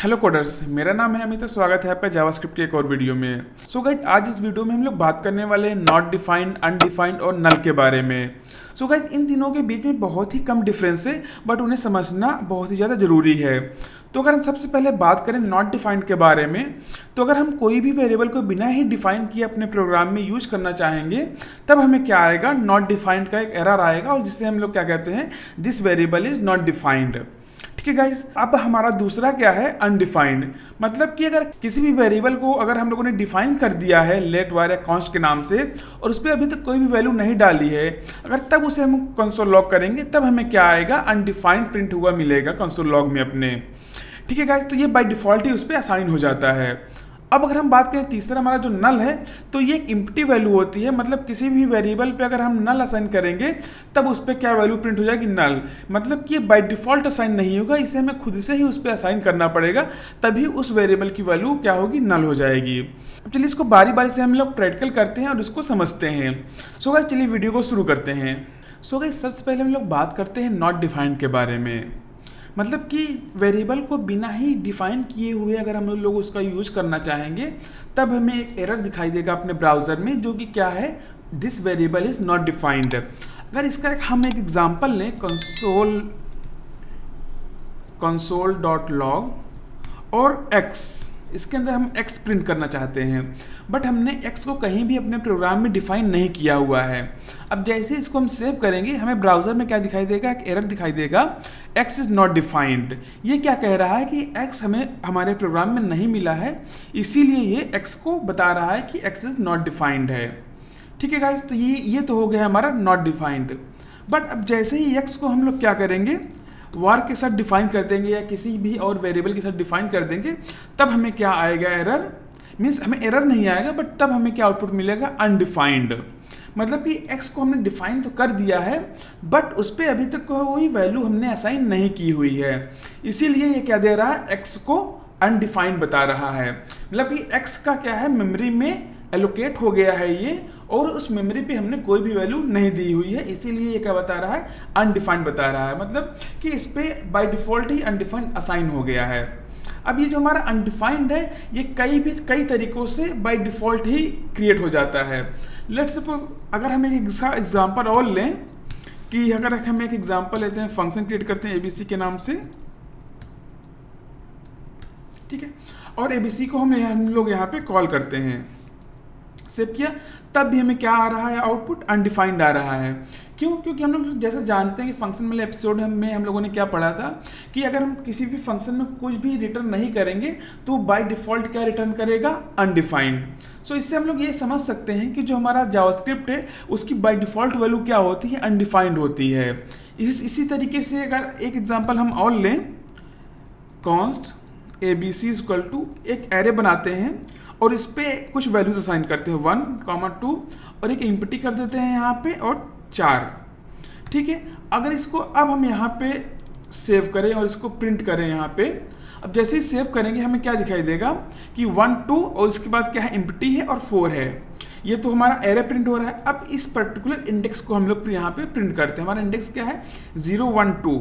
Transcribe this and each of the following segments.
Hello coders, मेरा नाम है अमित और स्वागत है आपका जावास्क्रिप्ट के एक और वीडियो में। सो गाइज, आज इस वीडियो में हम लोग बात करने वाले हैं नॉट डिफाइंड, अनडिफाइंड और नल के बारे में। सो गाइज, इन तीनों के बीच में बहुत ही कम डिफरेंस है, बट उन्हें समझना बहुत ही ज़्यादा ज़रूरी है। तो अगर हम सबसे पहले बात करें नॉट डिफाइंड के बारे में, तो अगर हम कोई भी वेरिएबल को बिना ही डिफाइन किए अपने प्रोग्राम में यूज करना चाहेंगे, तब हमें क्या आएगा, नॉट डिफाइंड का एक एरर आएगा, और जिससे हम लोग क्या कहते हैं, this variable is not defined. ठीक है गाइस, अब हमारा दूसरा क्या है, अनडिफाइंड। मतलब कि अगर किसी भी वेरिएबल को अगर हम लोगों ने डिफाइन कर दिया है लेट वार या कॉन्स्ट के नाम से, और उस पर अभी तक कोई भी वैल्यू नहीं डाली है, अगर तब उसे हम कंसोल लॉग करेंगे, तब हमें क्या आएगा, अनडिफाइंड प्रिंट हुआ मिलेगा कंसोल लॉग में अपने। ठीक है गाइस, तो ये बाय डिफॉल्ट ही उस पर असाइन हो जाता है। अब अगर हम बात करें तीसरा हमारा जो नल है, तो ये एक इम्प्टी वैल्यू होती है। मतलब किसी भी वेरिएबल पे अगर हम नल असाइन करेंगे, तब उस पर क्या वैल्यू प्रिंट हो जाएगी, नल। मतलब कि ये बाय डिफॉल्ट असाइन नहीं होगा, इसे हमें खुद से ही उस पर असाइन करना पड़ेगा, तभी उस वेरिएबल की वैल्यू क्या होगी, नल हो जाएगी। अब चलिए इसको बारी बारी से हम लोग प्रैक्टिकल करते हैं और इसको समझते हैं। सो गाइस, चलिए वीडियो को शुरू करते हैं। सो गाइस, सबसे पहले हम लोग बात करते हैं नॉट डिफाइंड के बारे में। मतलब कि वेरिएबल को बिना ही डिफाइन किए हुए अगर हम लोग उसका यूज करना चाहेंगे, तब हमें एक एरर दिखाई देगा अपने ब्राउजर में, जो कि क्या है, this variable is not defined. अगर इसका हम एक एग्जांपल लें, console.log और x, इसके अंदर हम x प्रिंट करना चाहते हैं, बट हमने x को कहीं भी अपने प्रोग्राम में डिफाइन नहीं किया हुआ है। अब जैसे इसको हम सेव करेंगे, हमें ब्राउजर में क्या दिखाई देगा, एक एरर दिखाई देगा, x इज नॉट डिफाइंड। ये क्या कह रहा है कि x हमें हमारे प्रोग्राम में नहीं मिला है, इसीलिए ये x को बता रहा है कि x इज नॉट डिफाइंड है। ठीक है गाइस, तो ये तो हो गया हमारा नॉट डिफाइंड। बट अब जैसे ही x को हम लोग क्या करेंगे, वार के साथ डिफाइन कर देंगे या किसी भी और वेरिएबल के साथ डिफाइन कर देंगे, तब हमें क्या आएगा, एरर। मीन्स हमें एरर नहीं आएगा, बट तब हमें क्या आउटपुट मिलेगा, अनडिफाइंड। मतलब कि x को हमने डिफाइन तो कर दिया है, बट उस पर अभी तक कोई वैल्यू हमने असाइन नहीं की हुई है, इसीलिए ये क्या दे रहा है, x को अनडिफाइंड बता रहा है। मतलब कि x का क्या है, मेमोरी में एलोकेट हो गया है ये, और उस मेमोरी पे हमने कोई भी वैल्यू नहीं दी हुई है, इसीलिए ये क्या बता रहा है, अनडिफाइंड बता रहा है। मतलब कि इस पे by default he undefined assign हो गया है। अब ये जो हमारा अनडिफाइंड है, ये कई तरीकों से बाय डिफॉल्ट ही क्रिएट हो जाता है। लेट्स सपोज अगर हम एक एग्जांपल और लें, कि अगर हम एक एग्जांपल लेते हैं, फंक्शन क्रिएट करते हैं एबीसी के नाम से, ठीक है, और एबीसी को हम लोग यहाँ पे कॉल करते हैं, सेव किया, तब भी हमें क्या आ रहा है, आउटपुट अनडिफाइंड आ रहा है। क्यों? क्योंकि हम लोग जैसे जानते हैं कि फंक्शन वाले एपिसोड में हम लोगों ने क्या पढ़ा था, कि अगर हम किसी भी फंक्शन में कुछ भी रिटर्न नहीं करेंगे, तो बाय डिफॉल्ट क्या रिटर्न करेगा, अनडिफाइंड। सो इससे हम लोग ये समझ सकते हैं कि जो हमारा जावास्क्रिप्ट है, उसकी बाय डिफॉल्ट वैल्यू क्या होती है, अनडिफाइंड होती है। इसी तरीके से अगर एक एग्जाम्पल हम और लें, कॉन्स्ट ABC = एक एरे बनाते हैं और इस पे कुछ वैल्यूज असाइन करते हैं, 1, 2, और एक इम्पटी कर देते हैं यहाँ पे, और 4। ठीक है, अगर इसको अब हम यहाँ पे सेव करें और इसको प्रिंट करें यहाँ पे, अब जैसे ही सेव करेंगे हमें क्या दिखाई देगा कि 1, 2 और इसके बाद क्या है, इम्पटी है और 4 है। ये तो हमारा एरे प्रिंट हो रहा है। अब इस पर्टिकुलर इंडेक्स को हम लोग यहाँ पे प्रिंट करते हैं। हमारा इंडेक्स क्या है, 0, 1, 2।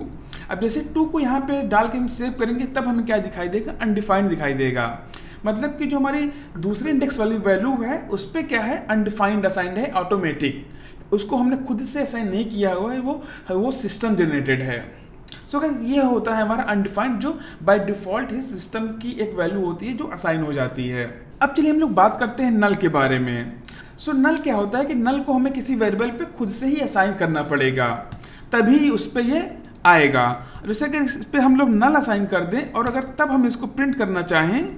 अब जैसे 2 को यहाँ पे डाल के हम सेव करेंगे, तब हमें क्या दिखाई देगा, अनडिफाइंड दिखाई देगा। मतलब कि जो हमारी दूसरी इंडेक्स वाली वैल्यू है, उस पर क्या है, अनडिफाइंड असाइंड है, ऑटोमेटिक। उसको हमने खुद से असाइन नहीं किया हुआ है, वो सिस्टम जनरेटेड है। सो गाइस, ये होता है हमारा अनडिफाइंड, जो बाय डिफॉल्ट ही सिस्टम की एक वैल्यू होती है जो असाइन हो जाती है। अब चलिए हम लोग बात करते हैं नल के बारे में। सो नल क्या होता है कि नल को हमें किसी वेरिएबल पे खुद से ही असाइन करना पड़ेगा, तभी उस पर ये आएगा। जैसे कि इस पर हम लोग नल असाइन कर दें, और अगर तब हम इसको प्रिंट करना चाहें,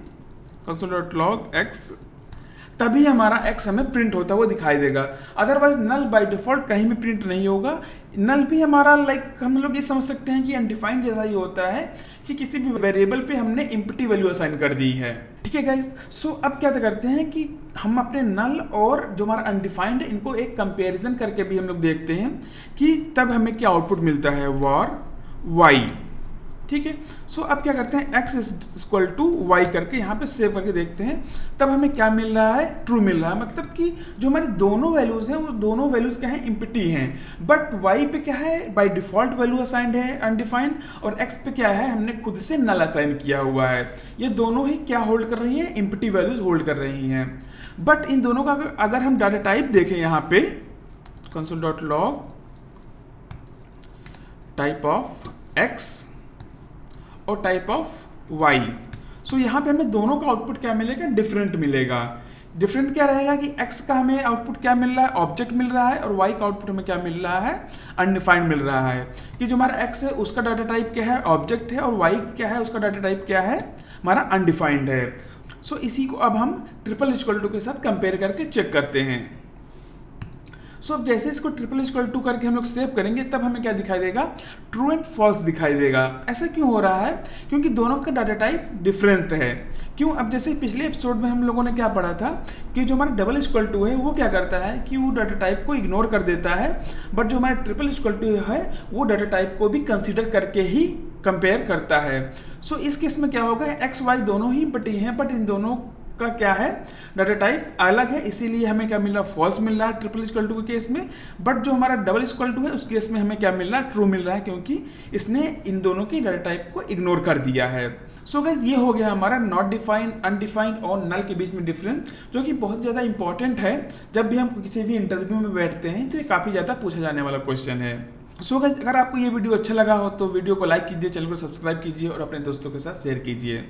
console.log x, तभी हमारा x हमें प्रिंट होता हुआ दिखाई देगा। अदरवाइज नल बाय डिफॉल्ट कहीं भी प्रिंट नहीं होगा। नल भी हमारा हम लोग ये समझ सकते हैं कि अनडिफाइंड जैसा ही होता है, कि किसी भी वेरिएबल पे हमने इम्पटी वैल्यू असाइन कर दी है। ठीक है गाइस, सो अब क्या करते हैं कि हम अपने नल और जो हमारा अनडिफाइंड है, इनको एक कंपेरिजन करके भी हम लोग देखते हैं कि तब हमें क्या आउटपुट मिलता है, var y। ठीक है। सो अब क्या करते हैं, x इक्वल टू वाई करके यहाँ पे सेव करके देखते हैं, तब हमें क्या मिल रहा है, ट्रू मिल रहा है। मतलब कि जो हमारी दोनों वैल्यूज हैं वो दोनों वैल्यूज क्या है, इम्प्टी हैं, बट y पे क्या है, बाय डिफॉल्ट वैल्यू असाइंड है अनडिफाइंड, और x पे क्या है, हमने खुद से नल असाइन किया हुआ है। ये दोनों ही क्या होल्ड कर रही हैं, इम्प्टी वैल्यूज होल्ड कर रही हैं। बट इन दोनों का अगर हम डाटा टाइप देखें यहाँ पे console.log टाइप ऑफ x और टाइप ऑफ y, सो यहाँ पे हमें दोनों का आउटपुट क्या मिलेगा, डिफरेंट मिलेगा। डिफरेंट क्या रहेगा कि x का हमें आउटपुट क्या मिल रहा है, ऑब्जेक्ट मिल रहा है, और y का आउटपुट हमें क्या मिल रहा है, अनडिफाइंड मिल रहा है। कि जो हमारा x है उसका डाटा टाइप क्या है, ऑब्जेक्ट है, और y क्या है, उसका डाटा टाइप क्या है, हमारा अनडिफाइंड है। सो इसी को अब हम ट्रिपल इक्वल टू के साथ कंपेयर करके चेक करते हैं। सो अब जैसे इसको ट्रिपल इक्वल टू करके हम लोग सेव करेंगे, तब हमें क्या दिखाई देगा, ट्रू एंड फॉल्स दिखाई देगा। ऐसा क्यों हो रहा है, क्योंकि दोनों का डाटा टाइप डिफरेंट है। क्यों, अब जैसे पिछले एपिसोड में हम लोगों ने क्या पढ़ा था कि जो हमारा डबल इक्वल टू है वो क्या करता है कि वो डाटा टाइप को इग्नोर कर देता है, बट जो हमारा ट्रिपल इक्वल टू है वो डाटा टाइप को भी कंसिडर करके ही कंपेयर करता है। सो इस केस में क्या होगा, एक्स वाई दोनों ही इम्प्टी हैं, बट इन दोनों का क्या है, डाटा टाइप अलग है, इसीलिए हमें क्या मिल रहा है, फॉल्स मिल रहा है ट्रिपल इक्वल टू के केस में। बट जो हमारा डबल इक्वल टू है उस केस में हमें क्या मिल रहा है, ट्रू मिल रहा है, क्योंकि इसने इन दोनों की डाटा टाइप को इग्नोर कर दिया है। सो गाइस ये हो गया हमारा नॉट डिफाइंड, अनडिफाइंड और नल के बीच में डिफरेंस, जो कि बहुत ज़्यादा इंपॉर्टेंट है जब भी हम किसी भी इंटरव्यू में बैठते हैं, तो ये काफ़ी ज़्यादा पूछा जाने वाला क्वेश्चन है। सो गाइस अगर आपको ये वीडियो अच्छा लगा हो तो वीडियो को लाइक कीजिए, चैनल को सब्सक्राइब कीजिए और अपने दोस्तों के साथ शेयर कीजिए।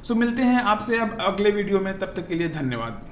सो मिलते हैं आपसे अब अगले वीडियो में, तब तक के लिए धन्यवाद।